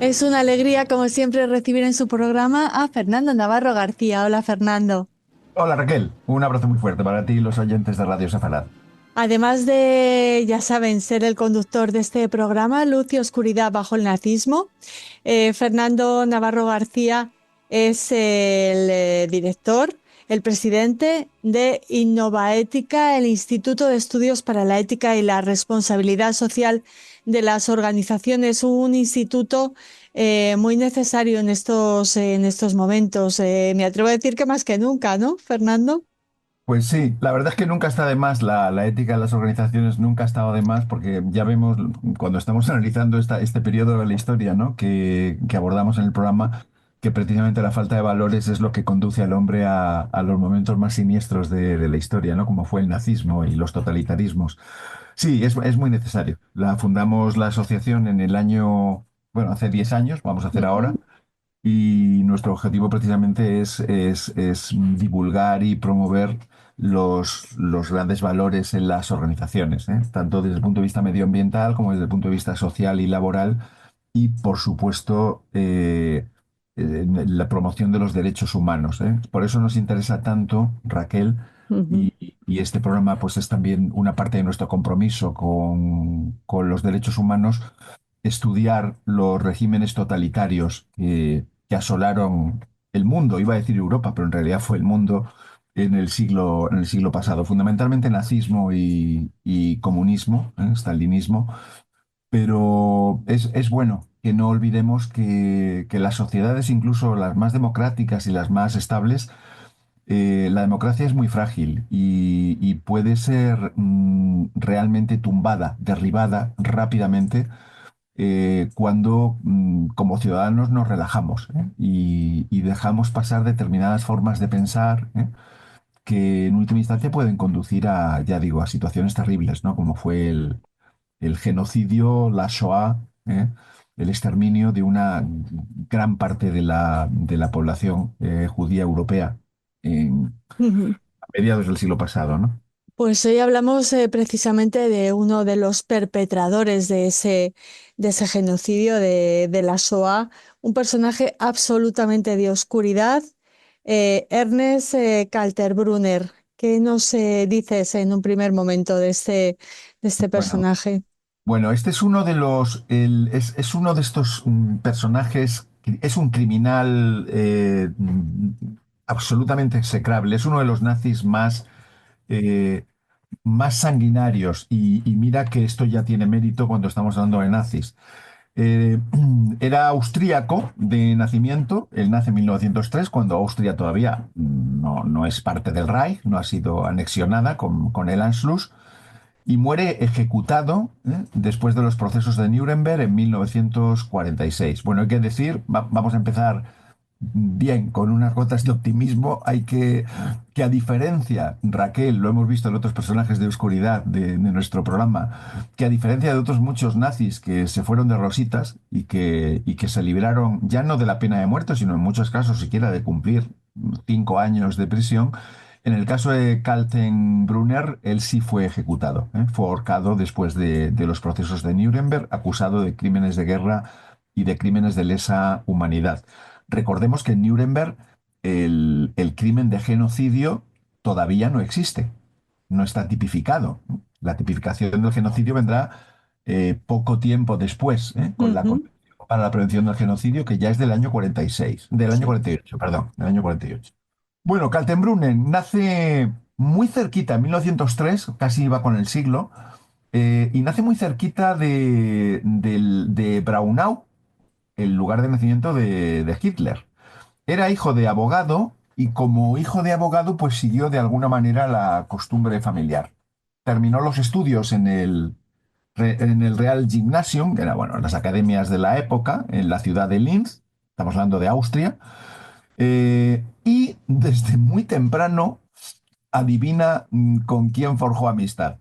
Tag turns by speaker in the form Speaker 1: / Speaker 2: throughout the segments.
Speaker 1: Es una alegría, como siempre, recibir en su programa a Fernando Navarro García. Hola, Fernando.
Speaker 2: Hola Raquel, un abrazo muy fuerte para ti y los oyentes de Radio Safanad.
Speaker 1: Además de, ya saben, ser el conductor de este programa, Luz y Oscuridad bajo el nazismo, Fernando Navarro García es el director, el presidente de Innovaética, el Instituto de Estudios para la Ética y la Responsabilidad Social de las Organizaciones, un instituto muy necesario en estos momentos. Me atrevo a decir que más que nunca, ¿no, Fernando?
Speaker 2: Pues sí, la verdad es que nunca está de más, la ética de las organizaciones nunca ha estado de más, porque ya vemos cuando estamos analizando este periodo de la historia, ¿no? que abordamos en el programa, que precisamente la falta de valores es lo que conduce al hombre a los momentos más siniestros de la historia, ¿no? Como fue el nazismo y los totalitarismos. Sí, es muy necesario. Fundamos la asociación en el año, bueno, hace 10 años, vamos a hacer ahora.
Speaker 1: Ujú,
Speaker 2: Y nuestro objetivo precisamente es divulgar y promover los grandes valores en las organizaciones, ¿eh? Tanto desde el punto de vista medioambiental como desde el punto de vista social y laboral, y por supuesto la promoción de los derechos humanos, ¿eh? Por eso nos interesa tanto, Raquel,
Speaker 1: ujú.
Speaker 2: y este programa pues es también una parte de nuestro compromiso con los derechos humanos, estudiar los regímenes totalitarios que asolaron el mundo, iba a decir Europa, pero en realidad fue el mundo en el siglo pasado, fundamentalmente nazismo y comunismo, stalinismo, pero es bueno que no olvidemos que las sociedades, incluso las más democráticas y las más estables, la democracia es muy frágil y puede ser realmente tumbada, derribada rápidamente cuando como ciudadanos nos relajamos, ¿eh? Y dejamos pasar determinadas formas de pensar, ¿eh? Que en última instancia pueden conducir a, ya digo, a situaciones terribles, ¿no? Como fue el genocidio, la Shoah, ¿eh? El exterminio de una gran parte de la población judía europea
Speaker 1: Ujú.
Speaker 2: a mediados del siglo pasado, ¿no?
Speaker 1: Pues hoy hablamos precisamente de uno de los perpetradores de ese genocidio de la Shoah, un personaje absolutamente de oscuridad, Ernest Kaltenbrunner. ¿Qué nos dices en un primer momento de este
Speaker 2: Bueno,
Speaker 1: personaje?
Speaker 2: Bueno, este es uno de es uno de estos personajes, es un criminal absolutamente execrable, es uno de los nazis eh, más sanguinarios y mira que esto ya tiene mérito cuando estamos hablando de nazis. Eh, Era austríaco de nacimiento, él nace en 1903 cuando Austria todavía no es parte del Reich, no ha sido anexionada con el Anschluss y muere ejecutado, después de los procesos de Nuremberg en 1946. Bueno, hay que decir, vamos a empezar bien, con unas gotas de optimismo. Que a diferencia, Raquel, lo hemos visto en otros personajes de oscuridad de nuestro programa, que a diferencia de otros muchos nazis que se fueron de rositas y que se liberaron ya no de la pena de muerte, sino en muchos casos siquiera de cumplir 5 años de prisión. En el caso de Kaltenbrunner, él sí fue ejecutado, ¿eh? Fue ahorcado después de los procesos de Nuremberg, acusado de crímenes de guerra y de crímenes de lesa humanidad. Recordemos que en Nuremberg el crimen de genocidio todavía no existe, no está tipificado. La tipificación del genocidio vendrá poco tiempo después, con la
Speaker 1: Ujú.
Speaker 2: Convención para la Prevención del Genocidio, que ya es del año 46, del año
Speaker 1: Sí.
Speaker 2: 48, perdón, del año 48. Bueno, Kaltenbrunner nace muy cerquita, en 1903, casi iba con el siglo, y nace muy cerquita de Braunau, el lugar de nacimiento de Hitler. Era hijo de abogado y como hijo de abogado, pues siguió de alguna manera la costumbre familiar. Terminó los estudios en el Real Gymnasium, que era, bueno, las academias de la época, en la ciudad de Linz, estamos hablando de Austria, y desde muy temprano adivina con quién forjó amistad,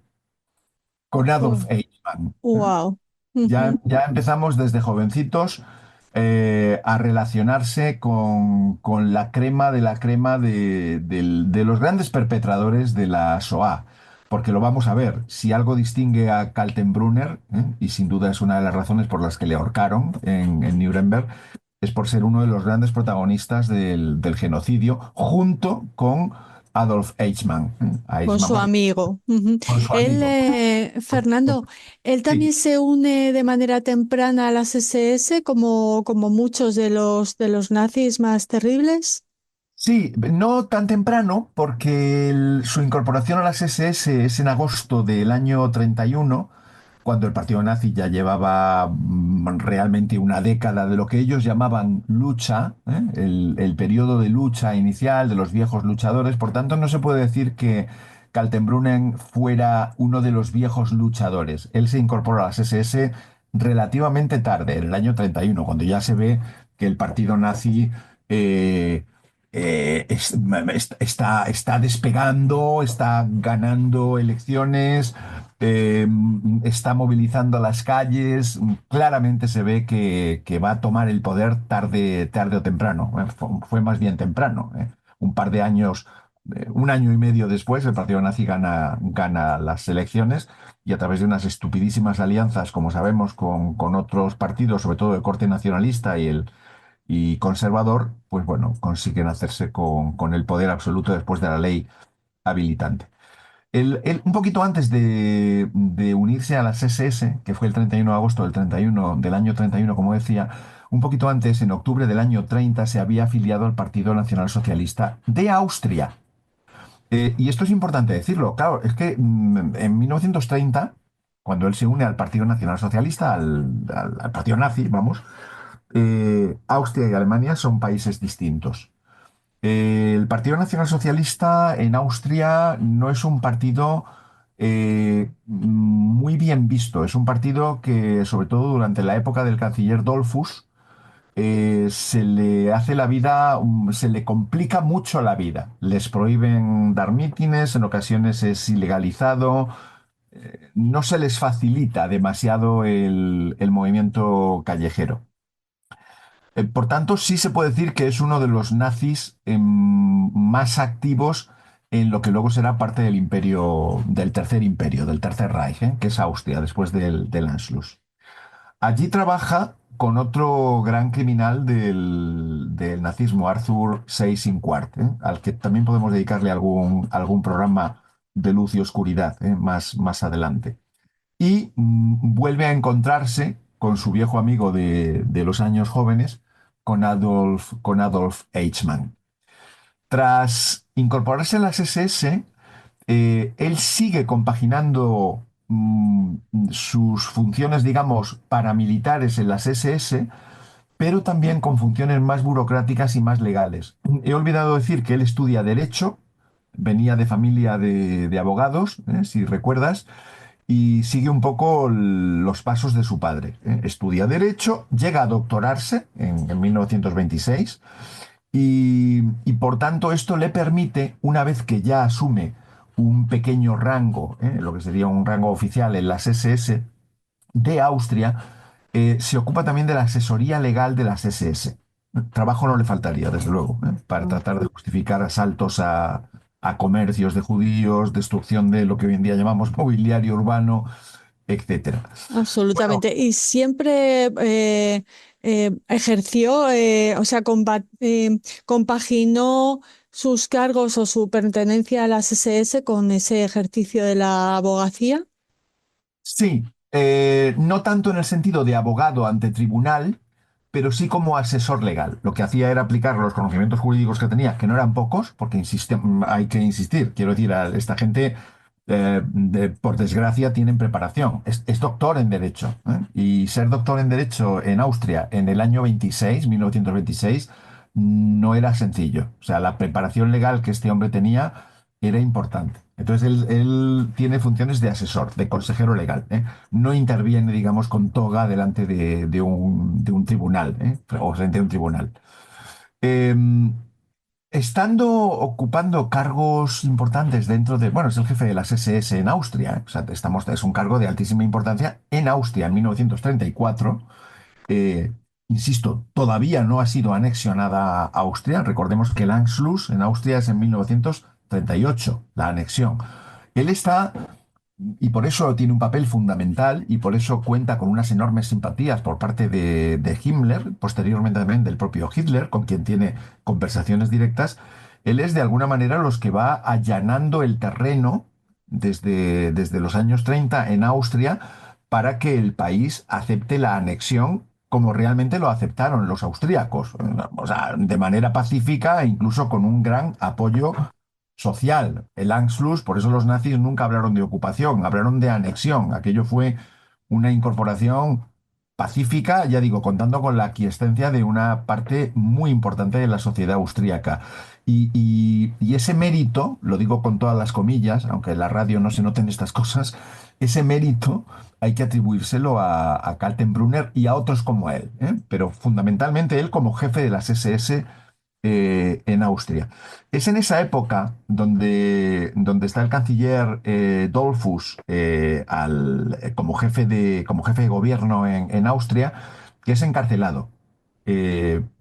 Speaker 2: con Adolf Eichmann.
Speaker 1: Wow.
Speaker 2: Ya empezamos desde jovencitos a relacionarse con la crema de la crema de los grandes perpetradores de la Shoah. porque lo vamos a ver. Si algo distingue a Kaltenbrunner, y sin duda es una de las razones por las que le ahorcaron en Nuremberg, es por ser uno de los grandes protagonistas del genocidio, junto con Adolf Eichmann.
Speaker 1: Con
Speaker 2: Eichmann,
Speaker 1: su
Speaker 2: porque
Speaker 1: amigo. Ujú.
Speaker 2: con su
Speaker 1: Él,
Speaker 2: amigo.
Speaker 1: Fernando, él
Speaker 2: Sí.
Speaker 1: también se une de manera temprana a las SS, como muchos de los nazis más terribles.
Speaker 2: Sí, no tan temprano, porque su incorporación a las SS es en agosto del año 31, cuando el partido nazi ya llevaba realmente una década de lo que ellos llamaban lucha, el periodo de lucha inicial de los viejos luchadores. Por tanto, no se puede decir que Kaltenbrunner fuera uno de los viejos luchadores. Él se incorporó a las SS relativamente tarde, en el año 31, cuando ya se ve que el partido nazi eh, está despegando, está ganando elecciones, eh, está movilizando las calles. Claramente se ve que va a tomar el poder tarde o temprano. Fue más bien temprano. Un par de años, un año y medio después, el partido nazi gana las elecciones y a través de unas estupidísimas alianzas, como sabemos, con otros partidos, sobre todo de corte nacionalista y conservador, pues bueno, consiguen hacerse con el poder absoluto después de la ley habilitante. Un poquito antes de unirse a las SS, que fue el 31 de agosto del año 31, como decía, un poquito antes, en octubre del año 30, se había afiliado al Partido Nacional Socialista de Austria. Y esto es importante decirlo. Claro, es que en 1930, cuando él se une al Partido Nacional Socialista, al partido nazi, vamos, Austria y Alemania son países distintos. El Partido Nacional Socialista en Austria no es un partido muy bien visto. Es un partido que, sobre todo durante la época del canciller Dollfuss, se le hace la vida, se le complica mucho la vida. Les prohíben dar mítines, en ocasiones es ilegalizado, no se les facilita demasiado el movimiento callejero. Por tanto, sí se puede decir que es uno de los nazis más activos en lo que luego será parte del imperio, del tercer Reich, que es Austria, después del Anschluss. Allí trabaja con otro gran criminal del nazismo, Arthur Seyss-Inquart, al que también podemos dedicarle algún programa de luz y oscuridad, más adelante. Y vuelve a encontrarse con su viejo amigo de los años jóvenes, con Adolf Eichmann. Tras incorporarse a las SS, él sigue compaginando sus funciones, digamos, paramilitares en las SS, pero también con funciones más burocráticas y más legales. He olvidado decir que él estudia Derecho, venía de familia de abogados, si recuerdas, y sigue un poco los pasos de su padre. Estudia Derecho, llega a doctorarse en 1926 y por tanto esto le permite, una vez que ya asume un pequeño rango, lo que sería un rango oficial en las SS de Austria, se ocupa también de la asesoría legal de las SS. Trabajo no le faltaría, desde luego, para tratar de justificar asaltos a comercios de judíos, destrucción de lo que hoy en día llamamos mobiliario urbano, etcétera. Bueno,
Speaker 1: Absolutamente. Y siempre ejerció, o sea, compaginó sus cargos o su pertenencia a las SS con ese ejercicio de la abogacía.
Speaker 2: sí, no tanto en el sentido de abogado ante tribunal, pero sí como asesor legal. Lo que hacía era aplicar los conocimientos jurídicos que tenía, que no eran pocos, porque hay que insistir. Quiero decir, esta gente, por desgracia, tienen preparación. Es doctor en Derecho, ¿eh? Y ser doctor en Derecho en Austria en el año 1926, no era sencillo. O sea, la preparación legal que este hombre tenía era importante. Entonces, él tiene funciones de asesor, de consejero legal, ¿eh? No interviene, digamos, con toga delante de un tribunal, o frente a un tribunal. Eh, Estando ocupando cargos importantes bueno, es el jefe de las SS en Austria, o sea, es un cargo de altísima importancia en Austria en 1934. eh, Insisto, todavía no ha sido anexionada a Austria. Recordemos que el Anschluss en Austria es en 1938, la anexión. Él está, y por eso tiene un papel fundamental, y por eso cuenta con unas enormes simpatías por parte de Himmler, posteriormente también del propio Hitler, con quien tiene conversaciones directas. Él es de alguna manera los que va allanando el terreno desde los años 30 en Austria para que el país acepte la anexión como realmente lo aceptaron los austríacos, o sea, de manera pacífica e incluso con un gran apoyo social. El Anschluss, por eso los nazis nunca hablaron de ocupación, hablaron de anexión. Aquello fue una incorporación pacífica, ya digo, contando con la aquiescencia de una parte muy importante de la sociedad austríaca. Y ese mérito, lo digo con todas las comillas, aunque en la radio no se noten estas cosas, ese mérito hay que atribuírselo a Kaltenbrunner y a otros como él, ¿eh? Pero fundamentalmente él como jefe de las SS en Austria. Es en esa época donde está el canciller Dollfuss como jefe de gobierno en Austria, que es encarcelado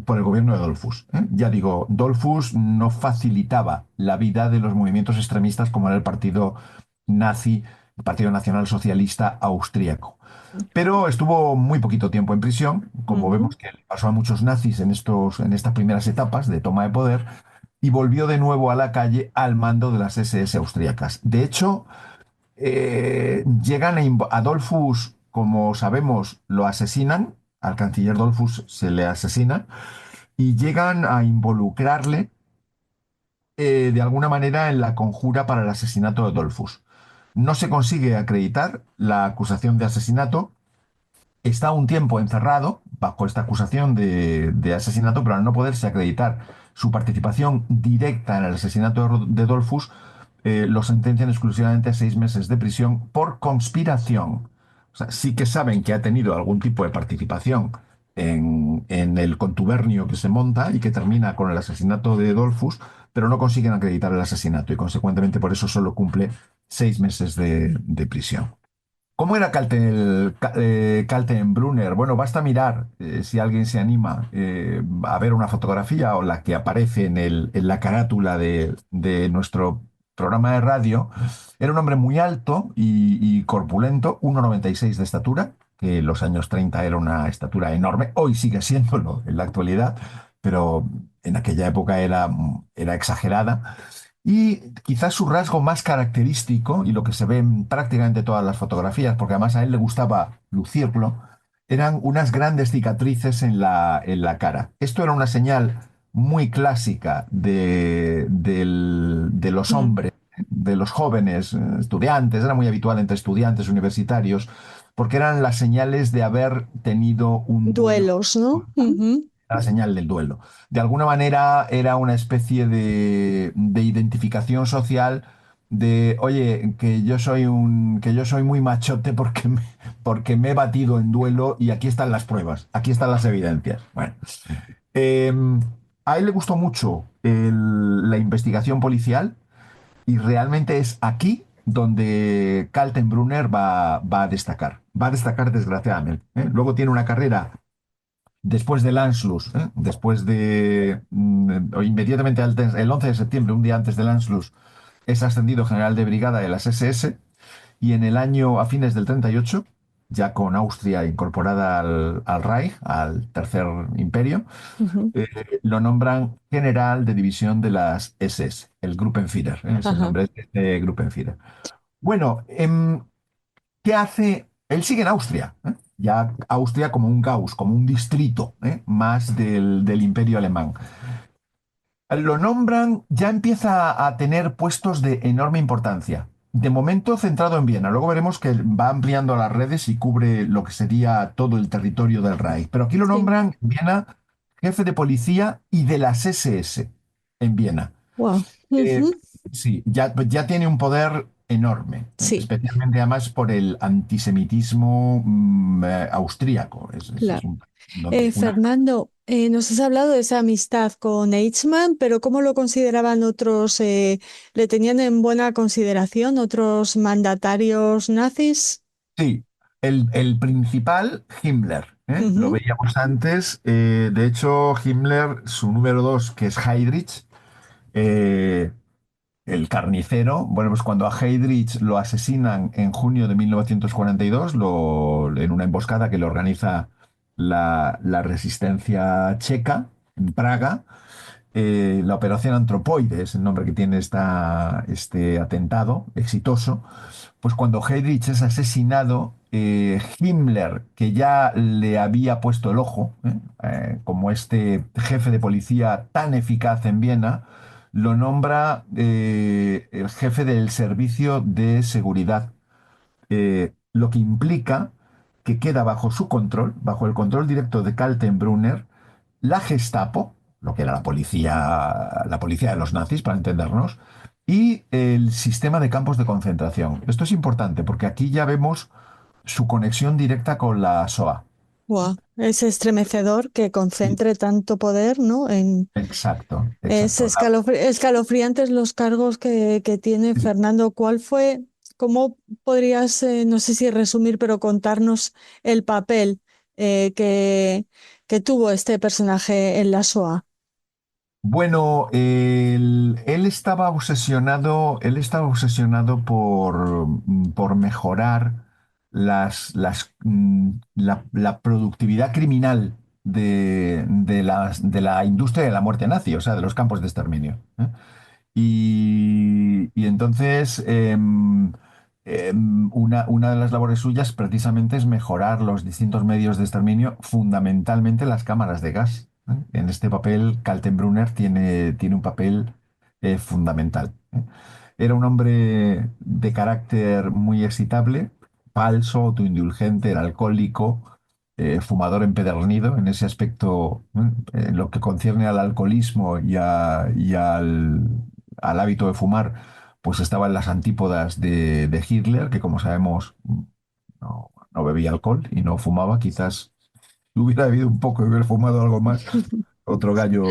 Speaker 2: por el gobierno de Dollfuss. ¿Eh? Ya digo, Dollfuss no facilitaba la vida de los movimientos extremistas como era el partido nazi, el Partido Nacional Socialista Austríaco. Pero estuvo muy poquito tiempo en prisión, como
Speaker 1: Ujú.
Speaker 2: vemos que le pasó a muchos nazis en estas primeras etapas de toma de poder, y volvió de nuevo a la calle al mando de las SS austríacas. De hecho, llegan a Dollfuss, como sabemos, lo asesinan, al canciller Dollfuss se le asesina, y llegan a involucrarle de alguna manera en la conjura para el asesinato de Dollfuss. No se consigue acreditar la acusación de asesinato. Está un tiempo encerrado bajo esta acusación de asesinato, pero al no poderse acreditar su participación directa en el asesinato de Dollfuss, lo sentencian exclusivamente a 6 meses de prisión por conspiración. O sea, sí que saben que ha tenido algún tipo de participación en el contubernio que se monta y que termina con el asesinato de Dollfuss, pero no consiguen acreditar el asesinato y consecuentemente por eso solo cumple 6 meses de prisión. ¿Cómo era Kaltenbrunner? Bueno, basta mirar, si alguien se anima, a ver una fotografía o la que aparece en la carátula de nuestro programa de radio. Era un hombre muy alto y corpulento, 1,96 de estatura, que en los años 30 era una estatura enorme, hoy sigue siéndolo en la actualidad, pero en aquella época era exagerada. Y quizás su rasgo más característico, y lo que se ve en prácticamente todas las fotografías, porque además a él le gustaba lucirlo, eran unas grandes cicatrices en la cara. Esto era una señal muy clásica de los
Speaker 1: Mm.
Speaker 2: hombres, de los jóvenes estudiantes, era muy habitual entre estudiantes universitarios, porque eran las señales de haber tenido un duelo,
Speaker 1: Duelos, ¿no? Ujú.
Speaker 2: la señal del duelo. De alguna manera era una especie de identificación social de, oye, que yo soy muy machote porque me he batido en duelo y aquí están las pruebas, aquí están las evidencias. Bueno, eh, a él le gustó mucho la investigación policial y realmente es aquí donde Kaltenbrunner va a destacar. Va a destacar desgraciadamente. ¿Eh? Luego tiene una carrera después del Anschluss, después o inmediatamente antes, el 11 de septiembre, un día antes del Anschluss, es ascendido general de brigada de las SS y en el año, a fines del 38, ya con Austria incorporada al Reich, al Tercer Imperio,
Speaker 1: Ujú.
Speaker 2: eh, lo nombran general de división de las SS, el Gruppenführer, es el
Speaker 1: Ajá.
Speaker 2: nombre de este Gruppenführer. Bueno, ¿qué hace? Él sigue en Austria, ¿eh? Ya Austria como un Gauss, como un distrito, más del Imperio Alemán. Lo nombran, ya empieza a tener puestos de enorme importancia. De momento centrado en Viena. Luego veremos que va ampliando las redes y cubre lo que sería todo el territorio del Reich. Pero aquí lo
Speaker 1: Sí.
Speaker 2: nombran en Viena jefe de policía y de las SS en Viena.
Speaker 1: Wow.
Speaker 2: Eh,
Speaker 1: Ujú.
Speaker 2: sí, ya tiene un poder enorme,
Speaker 1: Sí,
Speaker 2: especialmente además por el antisemitismo austríaco. Es
Speaker 1: claro.
Speaker 2: donde una.
Speaker 1: Fernando, nos has hablado de esa amistad con Eichmann, pero ¿cómo lo consideraban otros? ¿Le tenían en buena consideración otros mandatarios nazis?
Speaker 2: Sí, el principal, Himmler. Lo
Speaker 1: Ujú.
Speaker 2: veíamos antes. De hecho, Himmler, su número 2, que es Heydrich, eh, el carnicero, bueno, pues cuando a Heydrich lo asesinan en junio de 1942, en una emboscada que le organiza la resistencia checa en Praga, la Operación Antropoide es el nombre que tiene este atentado exitoso. Pues cuando Heydrich es asesinado, Himmler, que ya le había puesto el ojo, como este jefe de policía tan eficaz en Viena, lo nombra el jefe del servicio de seguridad, lo que implica que queda bajo su control, bajo el control directo de Kaltenbrunner, la Gestapo, lo que era la policía de los nazis, para entendernos, y el sistema de campos de concentración. Esto es importante porque aquí ya vemos su conexión directa con la SOA.
Speaker 1: Guau, es estremecedor que
Speaker 2: Sí,
Speaker 1: concentre tanto poder, ¿no?
Speaker 2: exacto,
Speaker 1: Es
Speaker 2: exacto.
Speaker 1: escalofriantes los cargos que tiene Fernando. ¿Cómo podrías, no sé si resumir, pero contarnos el papel eh, que, que tuvo este personaje en la SOA?
Speaker 2: Bueno, él estaba obsesionado por mejorar la productividad criminal de la industria de la muerte nazi, o sea, de los campos de exterminio. Y entonces, una de las labores suyas precisamente es mejorar los distintos medios de exterminio, fundamentalmente las cámaras de gas. En este papel, Kaltenbrunner tiene un papel fundamental. Era un hombre de carácter muy excitable, falso, autoindulgente, era alcohólico, fumador empedernido. En ese aspecto, en lo que concierne al alcoholismo y al hábito de fumar, pues estaba en las antípodas de Hitler, que como sabemos no bebía alcohol y no fumaba. Quizás si hubiera bebido un poco y hubiera fumado algo más, otro gallo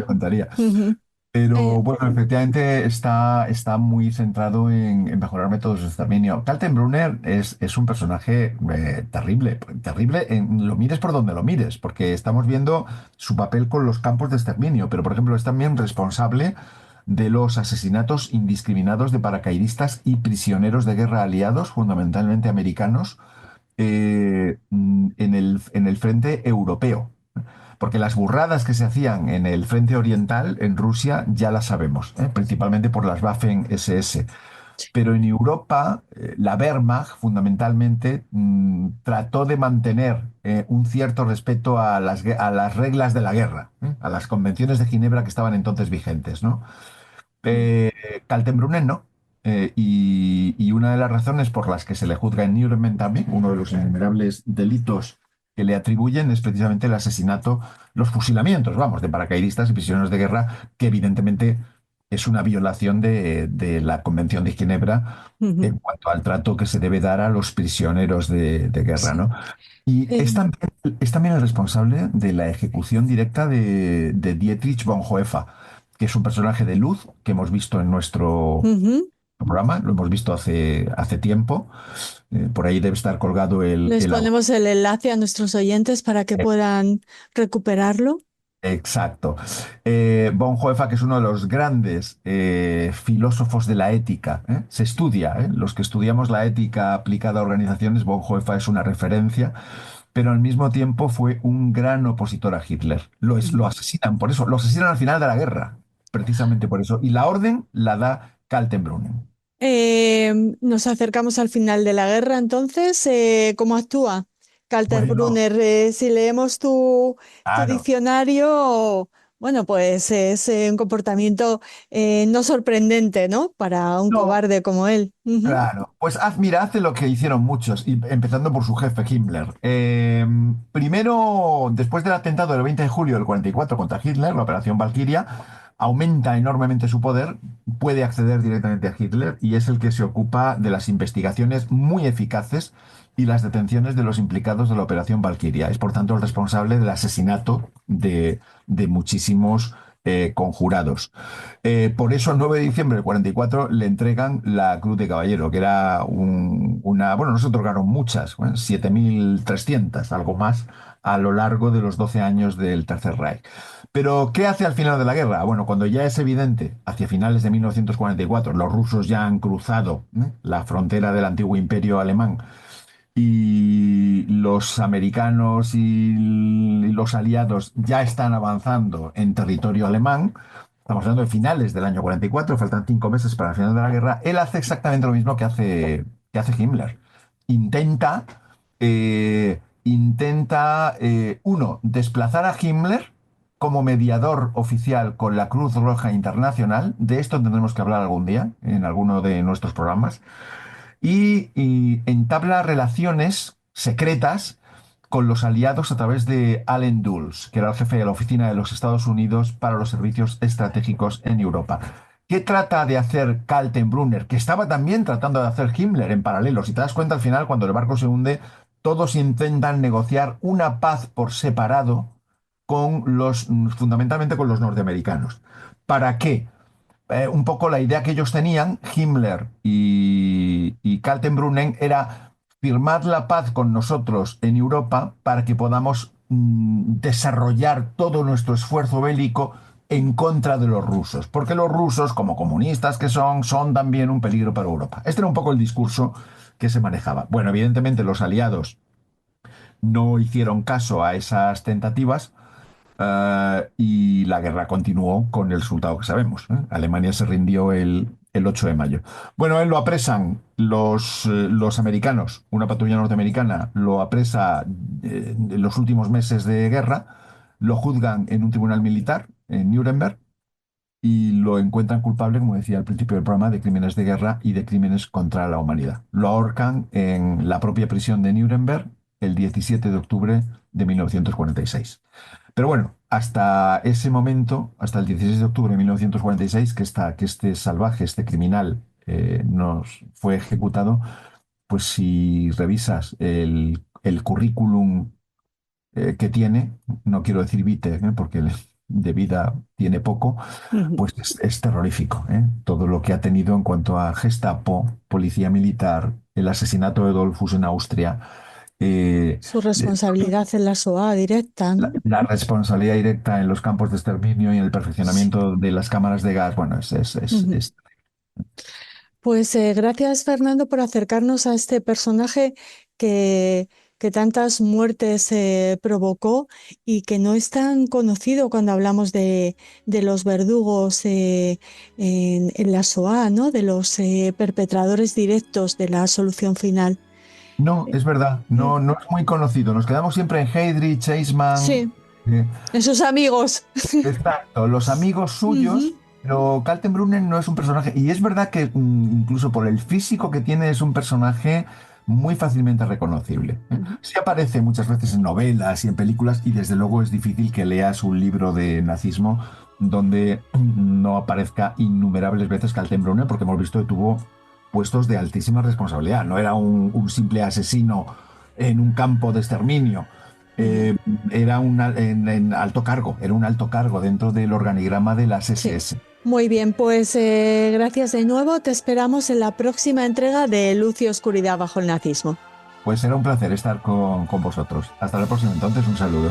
Speaker 2: cantaría.
Speaker 1: Ujú. Eh,
Speaker 2: Pero bueno, efectivamente está muy centrado en mejorar métodos de exterminio. Kaltenbrunner es un personaje terrible, terrible, lo mires por donde lo mires, porque estamos viendo su papel con los campos de exterminio, pero por ejemplo es también responsable de los asesinatos indiscriminados de paracaidistas y prisioneros de guerra aliados, fundamentalmente americanos, en el frente europeo. Porque las burradas que se hacían en el frente oriental, en Rusia, ya las sabemos, principalmente por las Waffen-SS. Pero en Europa, la Wehrmacht fundamentalmente trató de mantener un cierto respeto a las reglas de la guerra, a las convenciones de Ginebra que estaban entonces vigentes, ¿no? Eh, Kaltenbrunner no. Y una de las razones por las que se le juzga en Nuremberg también, uno de los innumerables delitos que le atribuyen, es precisamente el asesinato, los fusilamientos, vamos, de paracaidistas y prisioneros de guerra, que evidentemente es una violación de la Convención de Ginebra
Speaker 1: ujú.
Speaker 2: en cuanto al trato que se debe dar a los prisioneros de guerra,
Speaker 1: Sí.
Speaker 2: ¿no? Y
Speaker 1: Eh,
Speaker 2: es también el responsable de la ejecución directa de Dietrich Bonhoeffer, que es un personaje de luz que hemos visto en nuestro
Speaker 1: ujú.
Speaker 2: programa, lo hemos visto hace tiempo. Por ahí debe estar colgado
Speaker 1: Les
Speaker 2: el audio.
Speaker 1: ponemos el enlace a nuestros oyentes para que puedan recuperarlo.
Speaker 2: Exacto. Bonhoeffer, que es uno de los grandes filósofos de la ética, se estudia, los que estudiamos la ética aplicada a organizaciones, Bonhoeffer es una referencia, pero al mismo tiempo fue un gran opositor a Hitler. Lo asesinan por eso, lo asesinan al final de la guerra, precisamente por eso. Y la orden la da Kaltenbrunner.
Speaker 1: Nos acercamos al final de la guerra, entonces, ¿cómo actúa
Speaker 2: Bueno,
Speaker 1: Kaltenbrunner? Si leemos tu
Speaker 2: claro.
Speaker 1: diccionario, bueno, pues es un comportamiento no sorprendente, ¿no? Para un
Speaker 2: No,
Speaker 1: cobarde como él. Ujú,
Speaker 2: claro, pues mira, hace lo que hicieron muchos, y empezando por su jefe Himmler. Primero, después del atentado del 20 de julio del 44 contra Hitler, la Operación Valkyria, aumenta enormemente su poder, puede acceder directamente a Hitler y es el que se ocupa de las investigaciones muy eficaces y las detenciones de los implicados de la Operación Valkyria. Es por tanto el responsable del asesinato de muchísimos conjurados. Por eso, el 9 de diciembre del 44 le entregan la Cruz de Caballero, que era bueno, nos otorgaron muchas, bueno, 7.300 algo más, a lo largo de los 12 años del Tercer Reich. Pero, ¿qué hace al final de la guerra? Bueno, cuando ya es evidente, hacia finales de 1944, los rusos ya han cruzado la frontera del antiguo imperio alemán y los americanos y los aliados ya están avanzando en territorio alemán. Estamos hablando de finales del año 44, faltan 5 meses para el final de la guerra. Él hace exactamente lo mismo que hace Himmler. Intenta, uno, desplazar a Himmler como mediador oficial con la Cruz Roja Internacional. De esto tendremos que hablar algún día en alguno de nuestros programas y entabla relaciones secretas con los aliados a través de Allen Dulles, que era el jefe de la oficina de los Estados Unidos para los servicios estratégicos en Europa. ¿Qué trata de hacer Kaltenbrunner? Que estaba también tratando de hacer Himmler en paralelo. Si te das cuenta, al final, cuando el barco se hunde, todos intentan negociar una paz por separado fundamentalmente con los norteamericanos. ¿Para qué? Un poco la idea que ellos tenían, Himmler y Kaltenbrunner, era firmar la paz con nosotros en Europa para que podamos desarrollar todo nuestro esfuerzo bélico en contra de los rusos, porque los rusos, como comunistas que son también un peligro para Europa. Este era un poco el discurso que se manejaba. Bueno, evidentemente los aliados no hicieron caso a esas tentativas, y la guerra continuó con el resultado que sabemos, ¿eh? Alemania se rindió el 8 de mayo. Bueno, él lo apresan los americanos, una patrulla norteamericana lo apresa en los últimos meses de guerra, lo juzgan en un tribunal militar en Nuremberg y lo encuentran culpable, como decía al principio del programa, de crímenes de guerra y de crímenes contra la humanidad. Lo ahorcan en la propia prisión de Nuremberg el 17 de octubre de 1946. Pero bueno, hasta ese momento, hasta el 16 de octubre de 1946, que este salvaje, este criminal, nos fue ejecutado, pues si revisas el currículum que tiene, no quiero decir vitae, porque de vida tiene poco,
Speaker 1: Ujú.
Speaker 2: pues es terrorífico, ¿eh? Todo lo que ha tenido en cuanto a Gestapo, policía militar, el asesinato de Dollfuss en Austria, eh,
Speaker 1: Su
Speaker 2: eh,
Speaker 1: responsabilidad en la SOA directa,
Speaker 2: la,
Speaker 1: ¿no?
Speaker 2: la responsabilidad directa en los campos de exterminio y en el
Speaker 1: Sí.
Speaker 2: perfeccionamiento de las cámaras de gas, bueno,
Speaker 1: Ujú. Pues gracias, Fernando, por acercarnos a este personaje que, que tantas muertes provocó y que no es tan conocido cuando hablamos de los verdugos en la SOA, ¿no? De los perpetradores directos de la solución final.
Speaker 2: No,
Speaker 1: Eh,
Speaker 2: es verdad,
Speaker 1: mm,
Speaker 2: no, no es muy conocido. Nos quedamos siempre en Heydrich, Eichmann,
Speaker 1: sí,
Speaker 2: eh,
Speaker 1: en sus amigos.
Speaker 2: exacto, los amigos suyos,
Speaker 1: Ujú,
Speaker 2: pero Kaltenbrunner no es un personaje. Y es verdad que incluso por el físico que tiene es un personaje muy fácilmente reconocible, ¿eh?
Speaker 1: ujú.
Speaker 2: Sí aparece muchas veces en novelas y en películas y desde luego es difícil que leas un libro de nazismo donde no aparezca innumerables veces Kaltenbrunner porque hemos visto que tuvo puestos de altísima responsabilidad. No era un simple asesino en un campo de exterminio.
Speaker 1: Ujú.
Speaker 2: Eh, era en alto cargo, era un alto cargo dentro del organigrama de las
Speaker 1: Sí,
Speaker 2: SS.
Speaker 1: muy bien, pues gracias de nuevo. Te esperamos en la próxima entrega de Luz y Oscuridad bajo el nazismo.
Speaker 2: Pues será un placer estar con vosotros. Hasta la próxima entonces, un saludo.